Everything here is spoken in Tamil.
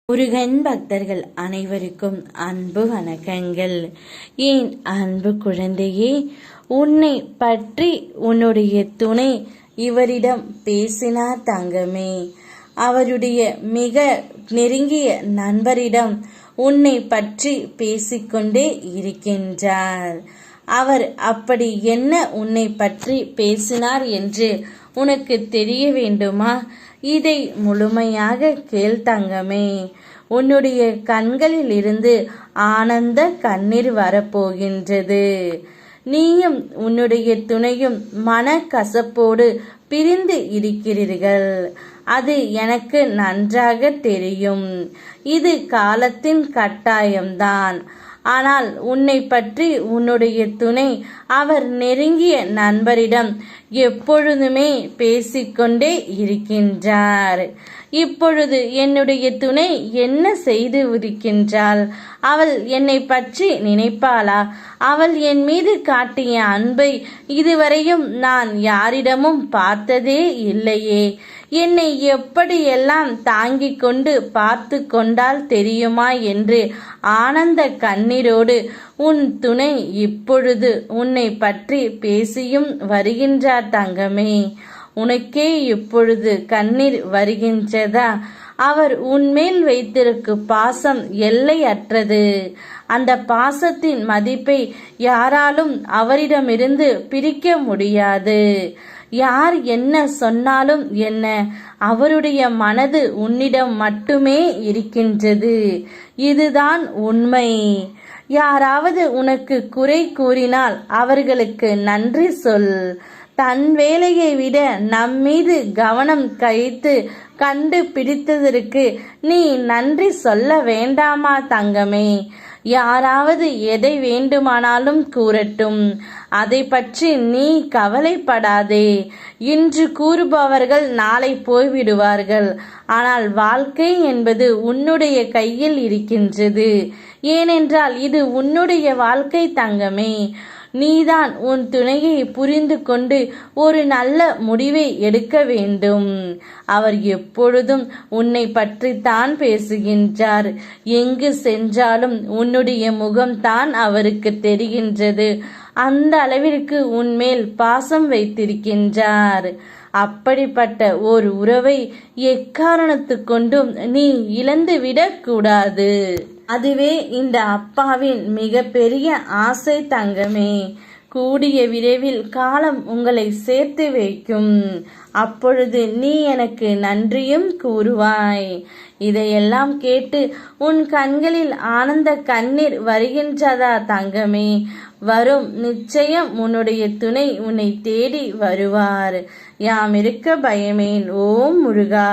முருகன் பக்தர்கள் அனைவருக்கும் அன்பு வணக்கங்கள். ஏன் அன்பு குழந்தையே, உன்னை பற்றி உன்னுடைய துணை இவரிடம் பேசினார் தங்கமே. அவருடைய மிக நெருங்கிய நண்பரிடம் உன்னை பற்றி பேசிக்கொண்டே இருக்கின்றார். அவர் அப்படி என்ன உன்னை பற்றி பேசினார் என்று உனக்கு தெரிய வேண்டுமா? இதை முழுமையாக கேள் தங்கமே. உன்னுடைய கண்களில் இருந்து ஆனந்த கண்ணீர் வரப்போகின்றது. நீயும் உன்னுடைய துணையும் மனக்கசப்போடு பிரிந்து இருக்கிறீர்கள். அது எனக்கு நன்றாக தெரியும். இது காலத்தின் கட்டாயம்தான். ஆனால் உன்னை பற்றி உன்னுடைய துணை அவர் நெருங்கிய நண்பரிடம் எப்பொழுதுமே பேசிக்கொண்டே இருக்கின்றார். இப்பொழுது என்னுடைய துணை என்ன செய்து இருக்கின்றாள்? அவள் என்னை பற்றி நினைப்பாளா? அவள் என் மீது காட்டிய அன்பை இதுவரையும் நான் யாரிடமும் பார்த்ததே இல்லையே. என்னை எப்படியெல்லாம் தாங்கிக் கொண்டு பார்த்து கொண்டால் தெரியுமா என்று ஆனந்த கண்ணீரோடு உன் துணை இப்பொழுது உன்னை பற்றி பேசியும் வருகின்றார் தங்கமே. உனக்கே இப்பொழுது கண்ணீர் வருகின்றதா? அவர் உன்மேல் வைத்திருக்கும் பாசம் எல்லையற்றது. அந்த பாசத்தின் மதிப்பை யாராலும் அவரிடமிருந்து பிரிக்க முடியாது. யார் என்ன சொன்னாலும் என்ன, அவருடைய மனது உன்னிடம் மட்டுமே இருக்கின்றது. இதுதான் உண்மை. யாராவது உனக்கு குறை கூறினால் அவர்களுக்கு நன்றி சொல். தன் வேலையை விட நம்மீது கவனம் கழித்து கண்டுபிடித்ததற்கு நீ நன்றி சொல்ல வேண்டாமா தங்கமே? யாராவது எதை வேண்டுமானாலும் கூறட்டும், அதை பற்றி நீ கவலைப்படாதே. இன்று கூறுபவர்கள் நாளை போய்விடுவார்கள். ஆனால் வாழ்க்கை என்பது உன்னுடைய கையில் இருக்கின்றது. ஏனென்றால் இது உன்னுடைய வாழ்க்கை தங்கமே. நீதான் உன் துணையை புரிந்து கொண்டு ஒரு நல்ல முடிவை எடுக்க வேண்டும். அவர் எப்பொழுதும் உன்னை பற்றித்தான் பேசுகின்றார். எங்கு சென்றாலும் உன்னுடைய முகம்தான் அவருக்கு தெரிகின்றது. அந்த அளவிற்கு உன்மேல் பாசம் வைத்திருக்கின்றார். அப்படிப்பட்ட ஒரு உறவை எக்காரணத்து கொண்டும் நீ இழந்து விடக்கூடாது. அதுவே இந்த அப்பாவின் மிக பெரிய ஆசை தங்கமே. கூடிய விரைவில் காலம் உங்களை சேர்த்து வைக்கும். அப்பொழுது நீ எனக்கு நன்றியும் கூறுவாய். இதையெல்லாம் கேட்டு உன் கண்களில் ஆனந்த கண்ணீர் வருகின்றதா தங்கமே? வரும். நிச்சயம் உன்னுடைய துணை உன்னை தேடி வருவார். யாம் இருக்க பயமேன். ஓம் முருகா.